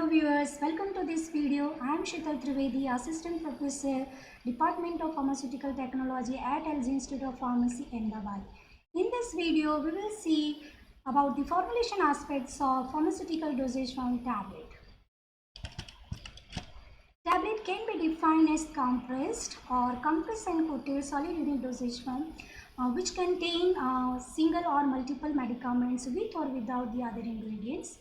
viewers, welcome to this video. I am Shital Trivedi, Assistant Professor, Department of Pharmaceutical Technology at LG Institute of Pharmacy, Ahmedabad. In this video, we will see about the formulation aspects of pharmaceutical dosage form tablet. Tablet can be defined as compressed or compressed and coated solid unit dosage form which contain single or multiple medicaments with or without the other ingredients.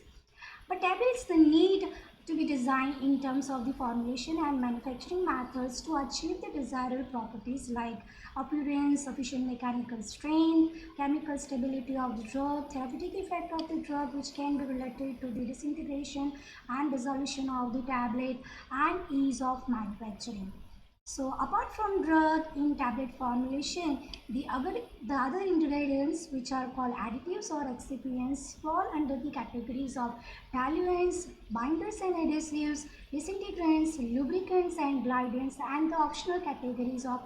But tablets they need to be designed in terms of the formulation and manufacturing methods to achieve the desired properties like appearance, sufficient mechanical strength, chemical stability of the drug, therapeutic effect of the drug which can be related to the disintegration and dissolution of the tablet and ease of manufacturing. So apart from drug in tablet formulation, the other ingredients which are called additives or excipients fall under the categories of diluents, binders and adhesives, disintegrants, lubricants and glidants, and the optional categories of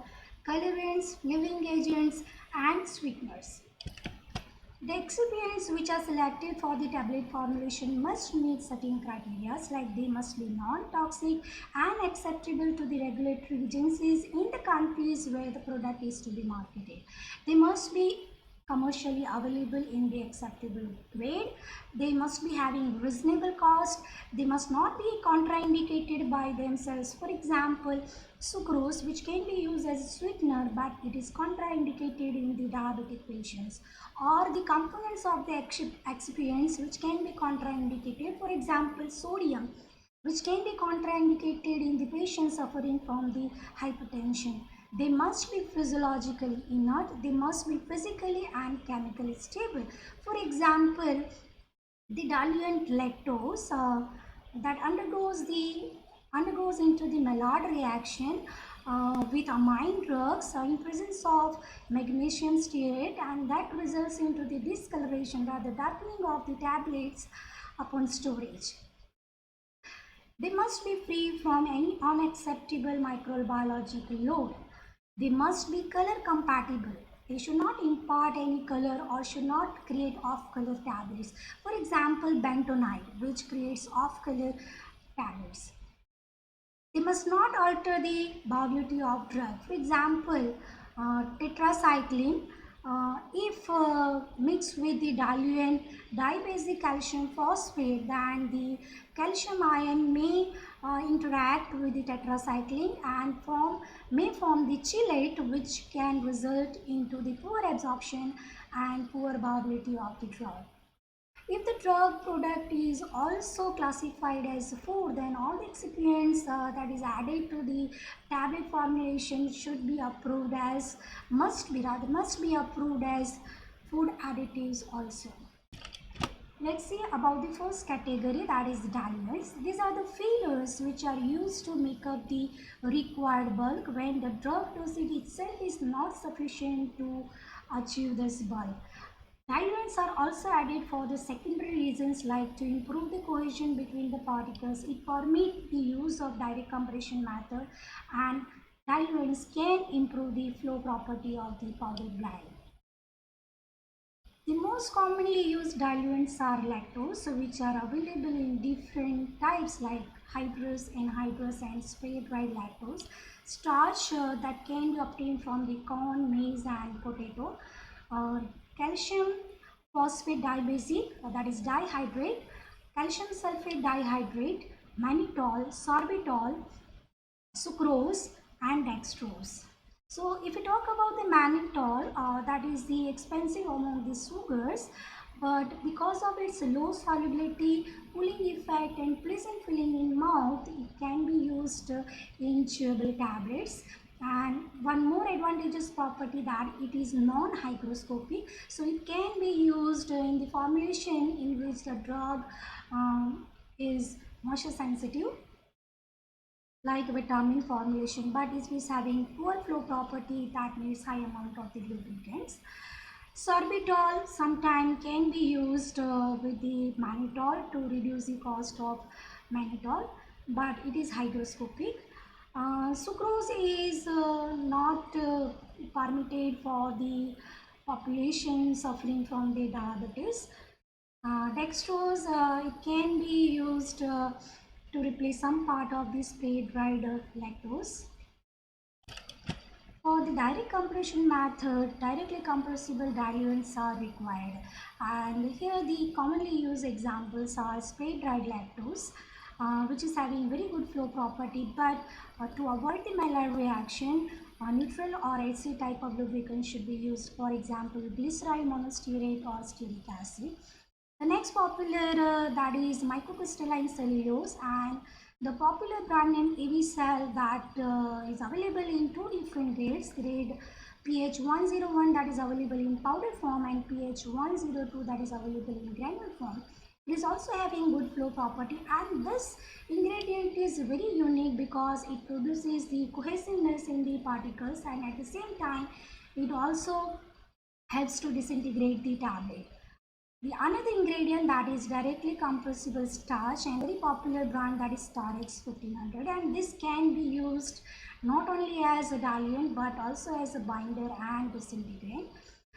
colorants, flavoring agents and sweeteners. The excipients which are selected for the tablet formulation must meet certain criteria like they must be non-toxic and acceptable to the regulatory agencies in the countries where the product is to be marketed. They must be commercially available in the acceptable grade. They must be having reasonable cost. They must not be contraindicated by themselves. For example, sucrose, which can be used as a sweetener but it is contraindicated in the diabetic patients, or the components of the excipients which can be contraindicated. For example, sodium, which can be contraindicated in the patients suffering from the hypertension. They must be physiologically inert, they must be physically and chemically stable. For example, the diluent lactose that undergoes into the Maillard reaction with amine drugs in presence of magnesium stearate, and that results into the discoloration or the darkening of the tablets upon storage. They must be free from any unacceptable microbiological load. They must be color compatible. They should not impart any color or should not create off-color tablets. For example, bentonite, which creates off-color tablets. They must not alter the bioavailability of drug. For example, tetracycline, if mixed with the diluent dibasic calcium phosphate, then the calcium ion may interact with the tetracycline and may form the chelate, which can result into the poor absorption and poor bioavailability of the drug. If the drug product is also classified as food, then all the excipients that is added to the tablet formulation should be approved as must be approved as food additives also. Let's see about the first category, that is diluents. These are the fillers which are used to make up the required bulk when the drug dosage itself is not sufficient to achieve this bulk. Diluents are also added for the secondary reasons like to improve the cohesion between the particles. It permits the use of direct compression method, and diluents can improve the flow property of the powdered blend. The most commonly used diluents are lactose, which are available in different types like hydrous, anhydrous and spray-dried lactose. Starch that can be obtained from the corn, maize and potato. Calcium phosphate dibasic, that is dihydrate, calcium sulfate dihydrate, mannitol, sorbitol, sucrose and dextrose. So if we talk about the mannitol, that is the expensive among the sugars, but because of its low solubility, cooling effect and pleasant feeling in mouth, it can be used in chewable tablets. And one more advantageous property that it is non-hygroscopic, so it can be used in the formulation in which the drug is moisture sensitive, like vitamin formulation, but it is having poor flow property that needs high amount of the lubricants. Sorbitol sometimes can be used with the mannitol to reduce the cost of mannitol, but it is hygroscopic. Sucrose is not permitted for the population suffering from the diabetes. Dextrose, it can be used to replace some part of the spray-dried lactose. For the direct compression method, directly compressible diluents are required. And here the commonly used examples are spray-dried lactose, which is having very good flow property, but to avoid the Maillard reaction, neutral or AC type of lubricant should be used. For example, glycerol monostearate or stearic acid. The next popular that is microcrystalline cellulose, and the popular brand name Avicel that is available in two different grades, grade pH 101 that is available in powder form and pH 102 that is available in granule form. It is also having good flow property, and this ingredient is very unique because it produces the cohesiveness in the particles, and at the same time it also helps to disintegrate the tablet. The another ingredient that is directly compressible starch, and very popular brand that is Starex 1500, and this can be used not only as a diluent but also as a binder and disintegrant.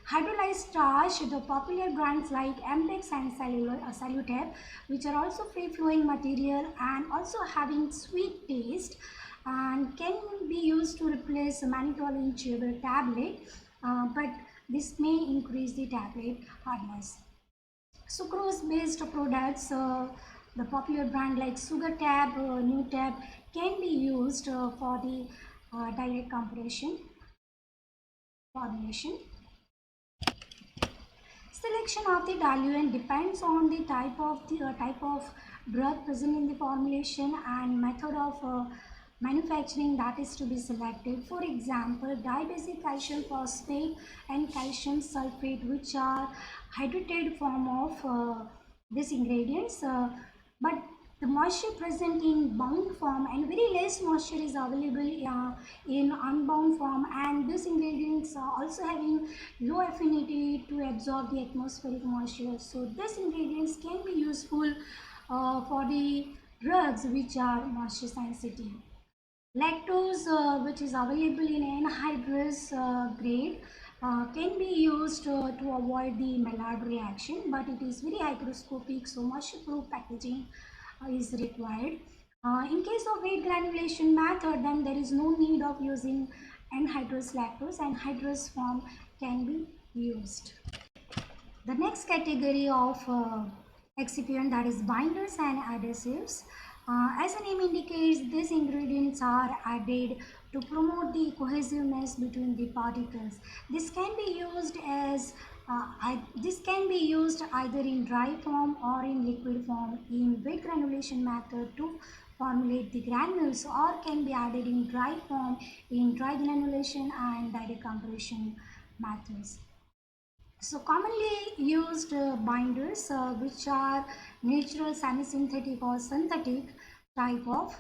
Hydrolyzed starch, the popular brands like Amdex and Salutep, which are also free flowing material and also having sweet taste, and can be used to replace mannitol in chewable tablet, but this may increase the tablet hardness. Sucrose based products, the popular brand like SugarTab, NewTab can be used for the direct compression formulation. Selection of the diluent depends on the type of drug present in the formulation and method of manufacturing that is to be selected. For example, dibasic calcium phosphate and calcium sulfate, which are hydrated form of these ingredients, but the moisture present in bound form and very less moisture is available in unbound form, and these ingredients are also having low affinity to absorb the atmospheric moisture. So these ingredients can be useful for the drugs which are moisture sensitive. Lactose, which is available in anhydrous grade, can be used to avoid the Maillard reaction, but it is very hygroscopic, so moisture-proof packaging is required. In case of weight granulation method, then there is no need of using anhydrous lactose, and hydrous form can be used. The next category of excipient, that is binders and adhesives. As the name indicates, these ingredients are added to promote the cohesiveness between the particles. This can be used either in dry form or in liquid form in wet granulation method to formulate the granules, or can be added in dry form in dry granulation and direct compression methods. So commonly used binders, which are natural, semi-synthetic or synthetic type of,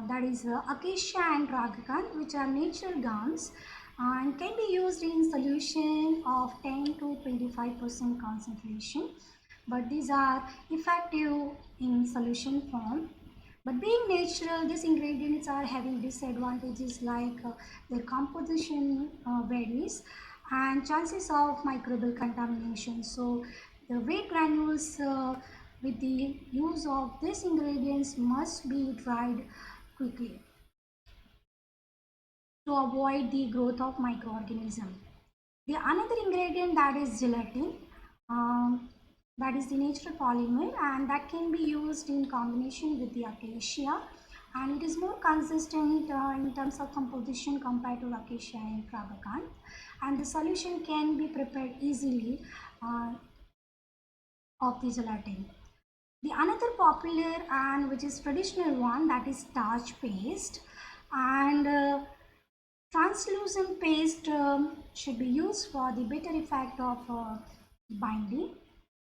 that is acacia and ragacan, which are natural gums and can be used in solution of 10 to 25% concentration, but these are effective in solution form. But being natural, these ingredients are having disadvantages like their composition varies and chances of microbial contamination. So the wet granules with the use of these ingredients must be dried quickly to avoid the growth of microorganisms. The another ingredient, that is gelatin, that is the natural polymer, and that can be used in combination with the acacia, and it is more consistent in terms of composition compared to acacia and ragacan, and the solution can be prepared easily of the gelatin. The another popular and which is traditional one, that is starch paste, and translucent paste should be used for the better effect of binding.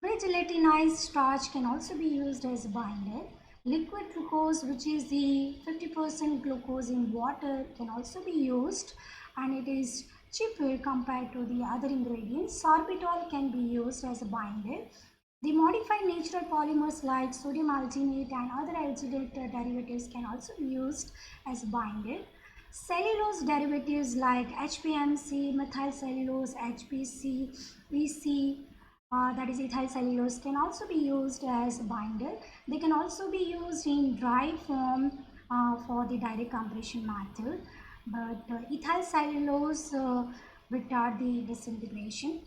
Pre-gelatinized starch can also be used as a binder. Liquid glucose, which is the 50% glucose in water, can also be used, and it is cheaper compared to the other ingredients. Sorbitol can be used as a binder. The modified natural polymers like sodium alginate and other alginate derivatives can also be used as binder. Cellulose derivatives like HPMC, methyl cellulose, HPC, EC, that is ethyl cellulose, can also be used as binder. They can also be used in dry form for the direct compression method, but ethyl cellulose retard the disintegration.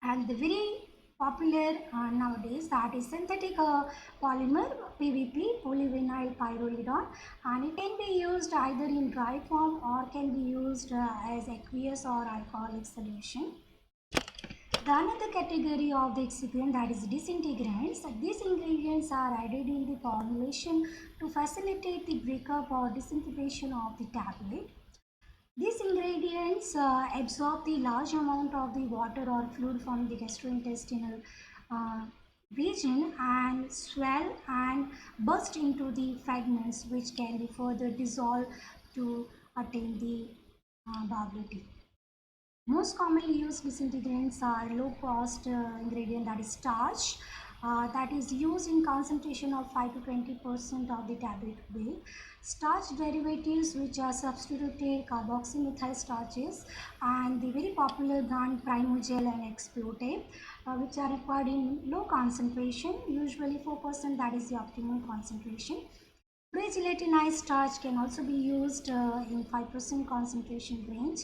And the very popular nowadays, that is synthetic polymer PVP, polyvinyl pyrrolidone, and it can be used either in dry form or can be used as aqueous or alcoholic solution. The another category of the excipient, that is disintegrants. These ingredients are added in the formulation to facilitate the breakup or disintegration of the tablet. These ingredients absorb the large amount of the water or fluid from the gastrointestinal uh, region and swell and burst into the fragments, which can be further dissolved to attain the bubblity. Most commonly used disintegrants are low cost ingredient, that is starch, that is used in concentration of 5 to 20% of the tablet weight. Starch derivatives which are substituted carboxymethyl starches, and the very popular brand Primogel and Explotape, which are required in low concentration, usually 4%, that is the optimum concentration. Pre-gelatinized starch can also be used in 5% concentration range.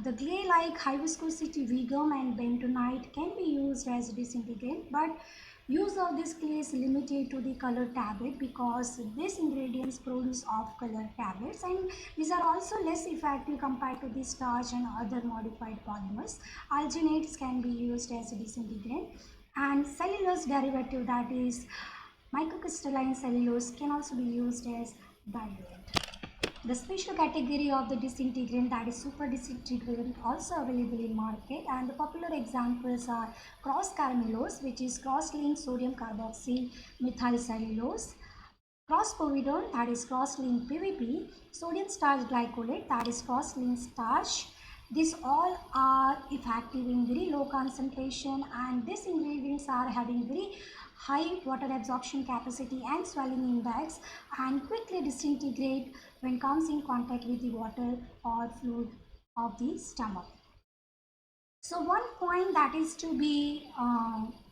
The clay-like high viscosity Vigum and bentonite can be used as a disintegrant, but use of this clay is limited to the color tablet because these ingredients produce off-color tablets, and these are also less effective compared to the starch and other modified polymers. Alginates can be used as a disintegrant, and cellulose derivative, that is microcrystalline cellulose, can also be used as diluent. The special category of the disintegrant, that is super disintegrant, also available in market, and the popular examples are cross caramelose, which is cross-linked sodium carboxy methyl cellulose, cross povidone, that is cross-linked PVP, sodium starch glycolate, that is cross-linked starch. These all are effective in very low concentration, and these ingredients are having very high water absorption capacity and swelling index, and quickly disintegrate when comes in contact with the water or fluid of the stomach. So one point that is to be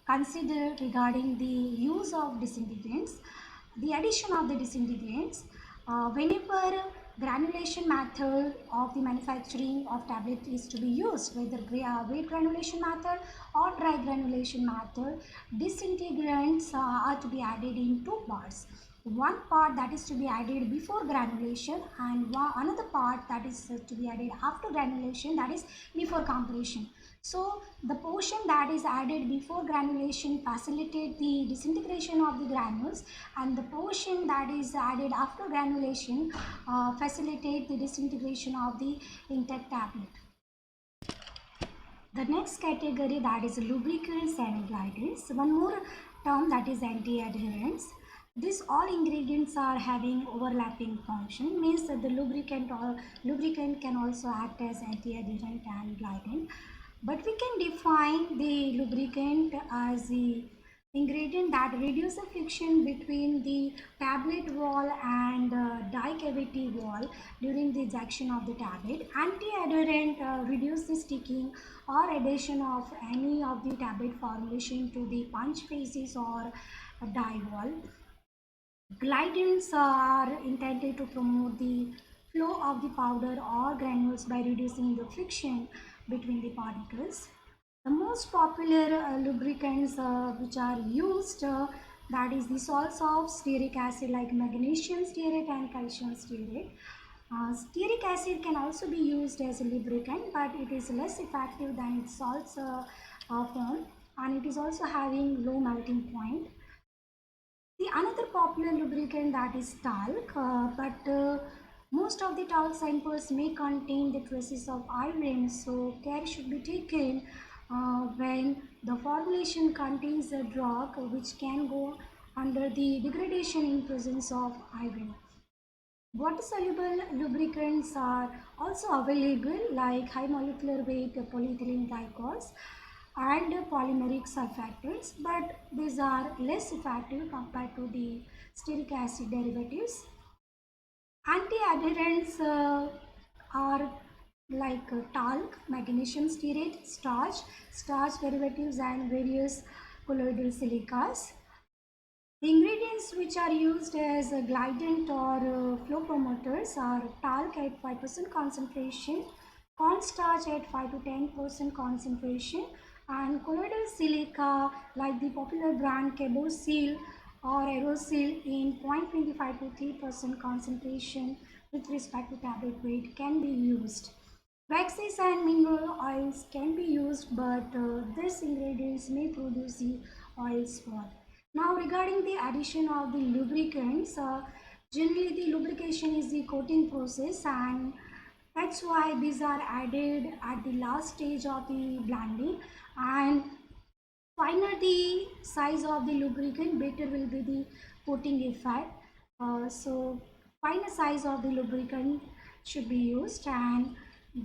considered regarding the use of disintegrants, the addition of the disintegrants, whenever granulation method of the manufacturing of tablet is to be used, whether wet granulation method or dry granulation method, disintegrants are to be added in two parts. One part that is to be added before granulation, and another part that is to be added after granulation, that is before compression. So the portion that is added before granulation facilitate the disintegration of the granules, and the portion that is added after granulation facilitate the disintegration of the intact tablet. The next category, that is lubricants and glidants. One more term, that is anti-adherents. These all ingredients are having overlapping function, means that the lubricant can also act as anti-adherent and glidant. But we can define the lubricant as the ingredient that reduces the friction between the tablet wall and die cavity wall during the ejection of the tablet. Anti-adherent reduce the sticking or adhesion of any of the tablet formulation to the punch faces or die wall. Glidants are intended to promote the flow of the powder or granules by reducing the friction between the particles. The most popular lubricants which are used, that is the salts of stearic acid like magnesium stearate and calcium stearate. Stearic acid can also be used as a lubricant, but it is less effective than its salts form, and it is also having low melting point. The another popular lubricant, that is talc, but most of the talc samples may contain the traces of iron, so care should be taken when the formulation contains a drug which can go under the degradation in presence of iron. Water soluble lubricants are also available like high molecular weight polyethylene glycols and polymeric surfactants, but these are less effective compared to the stearic acid derivatives. Anti-adherents are like talc, magnesium stearate, starch derivatives, and various colloidal silicas. The ingredients which are used as a glidant or flow promoters are talc at 5% concentration, cornstarch at 5 to 10% concentration, and colloidal silica like the popular brand Cabosil or Aerosil in 0.25 to 3% concentration with respect to tablet weight can be used. Waxes and mineral oils can be used, but these ingredients may produce the oil spot. Now, regarding the addition of the lubricants, generally the lubrication is the coating process, and that's why these are added at the last stage of the blending. And finer the size of the lubricant, better will be the coating effect. So finer size of the lubricant should be used, and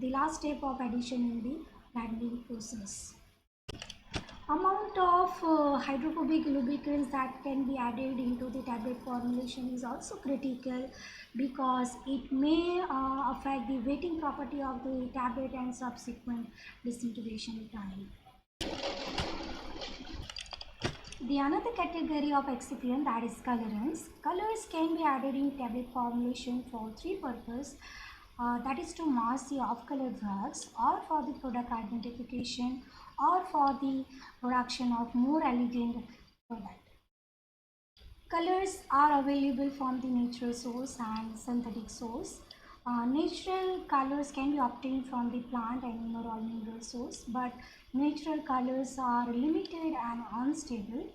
the last step of addition in the blending process. Amount of hydrophobic lubricants that can be added into the tablet formulation is also critical, because it may affect the wetting property of the tablet and subsequent disintegration time. The another category of excipient, that is colorants. Colors can be added in tablet formulation for three purposes. That is to mask the off-color drugs, or for the product identification, or for the production of more elegant product. Colors are available from the natural source and synthetic source. Natural colors can be obtained from the plant, animal, or mineral source, but natural colors are limited and unstable.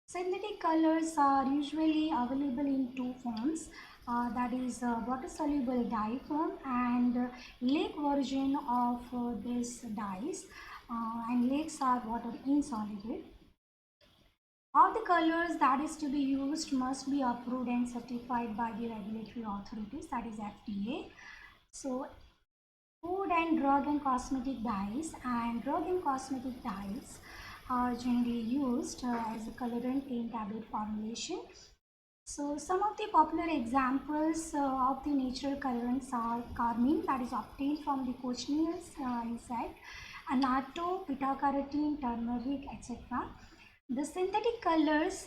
Synthetic colors are usually available in two forms, that is water-soluble dye form and lake version of these dyes, and lakes are water insoluble. All the colors that is to be used must be approved and certified by the regulatory authorities, that is FDA. So food and drug and cosmetic dyes and drug and cosmetic dyes are generally used as a colorant in tablet formulation. So some of the popular examples of the natural colorants are carmine, that is obtained from the cochineal insect, annatto, beta-carotene, turmeric, etc. The synthetic colors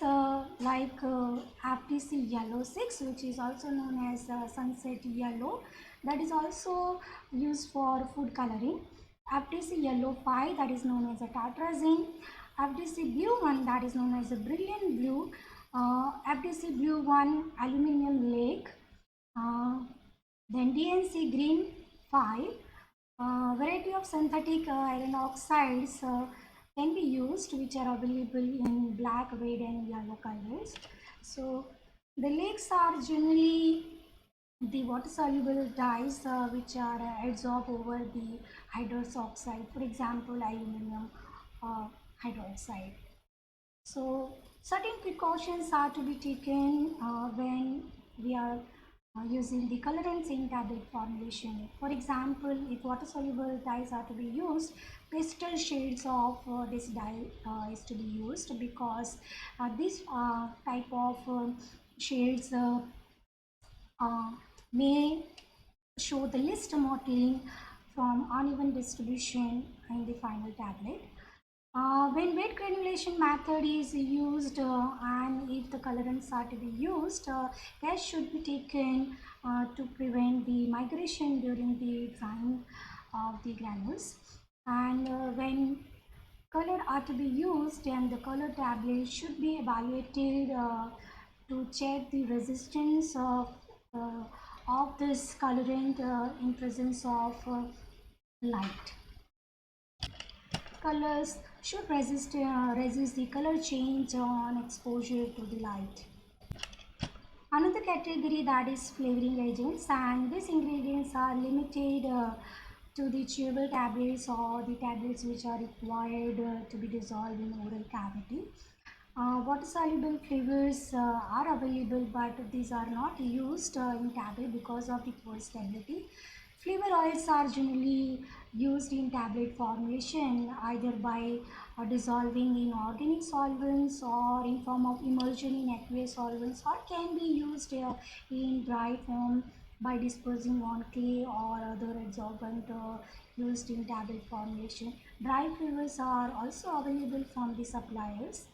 like FTC yellow 6, which is also known as sunset yellow, that is also used for food coloring. FTC yellow 5, that is known as a tartrazine. FTC blue 1, that is known as a brilliant blue. FTC blue 1 aluminum lake. Then DNC green 5. Variety of synthetic iron oxides can be used, which are available in black, red, and yellow colors. So the lakes are generally the water soluble dyes which are adsorbed over the hydrous oxide, for example aluminum hydroxide. So certain precautions are to be taken when we are using the colorants in tablet formulation. For example, if water soluble dyes are to be used, pastel shades of this dye is to be used, because this type of shades may show the least mottling from uneven distribution in the final tablet. When wet granulation method is used and if the colorants are to be used, care should be taken to prevent the migration during the drying of the granules. And when color are to be used, and the color tablet should be evaluated to check the resistance of this colorant in presence of light. Colors should resist the color change on exposure to the light. Another category, that is flavoring agents, and these ingredients are limited to the chewable tablets or the tablets which are required to be dissolved in oral cavity. Water-soluble flavors are available, but these are not used in tablet because of the poor stability. Flavor oils are generally used in tablet formulation either by dissolving in organic solvents or in form of immersion in aqueous solvents, or can be used in dry form by disposing on clay or other adsorbent used in tablet formulation. Dry flavors are also available from the suppliers.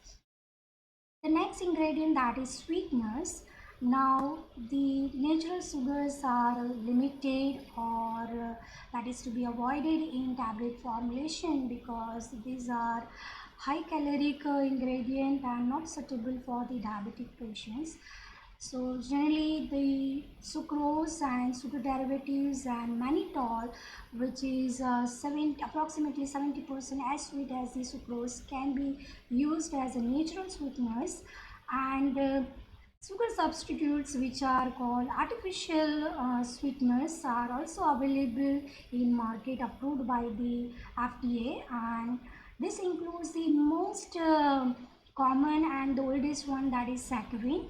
The next ingredient, that is sweeteners. Now the natural sugars are limited, or that is to be avoided in tablet formulation, because these are high caloric ingredient and not suitable for the diabetic patients. So generally the sucrose and sugar derivatives and mannitol, which is approximately 70% as sweet as the sucrose, can be used as a natural sweeteners. And sugar substitutes, which are called artificial sweeteners, are also available in market approved by the FDA, and this includes the most common and the oldest one, that is saccharin,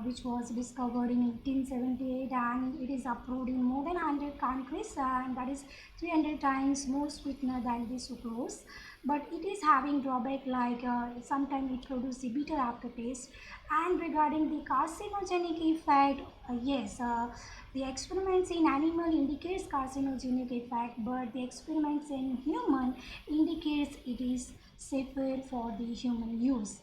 which was discovered in 1878, and it is approved in more than 100 countries, and that is 300 times more sweetener than the sucrose. But it is having drawback, like sometimes it produces a bitter aftertaste. And regarding the carcinogenic effect, yes, the experiments in animal indicates carcinogenic effect, but the experiments in human indicates it is safer for the human use.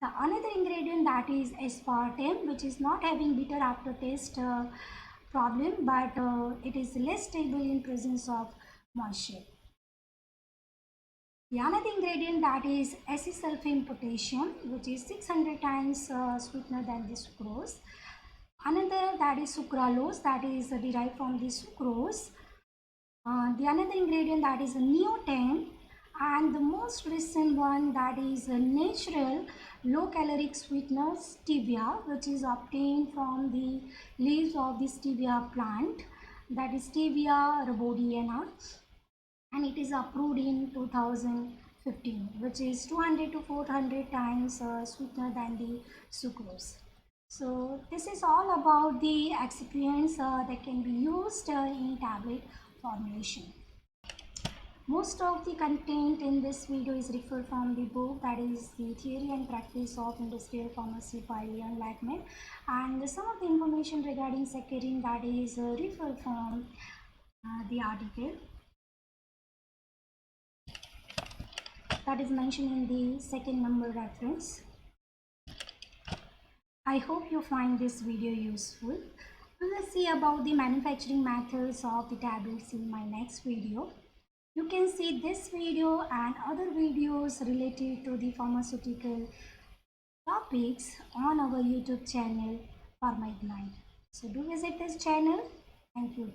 The another ingredient, that is aspartame, which is not having bitter aftertaste problem, but it is less stable in presence of moisture. The another ingredient, that is acesulfame potassium, which is 600 times sweetener than the sucrose. Another, that is sucralose, that is derived from the sucrose. The another ingredient, that is neotame, and the most recent one, that is a natural low caloric sweetener stevia, which is obtained from the leaves of the stevia plant, that is Stevia rhodiana, and it is approved in 2015, which is 200 to 400 times sweetener than the sucrose. So this is all about the excipients that can be used in tablet formulation. Most of the content in this video is referred from the book, that is the Theory and Practice of Industrial Pharmacy by Leon Lackman, and some of the information regarding saccharin, that is referred from the article that is mentioned in the second number reference. I hope you find this video useful. We will see about the manufacturing methods of the tablets in my next video. You can see this video and other videos related to the pharmaceutical topics on our YouTube channel, Pharma Ignite. So do visit this channel. Thank you.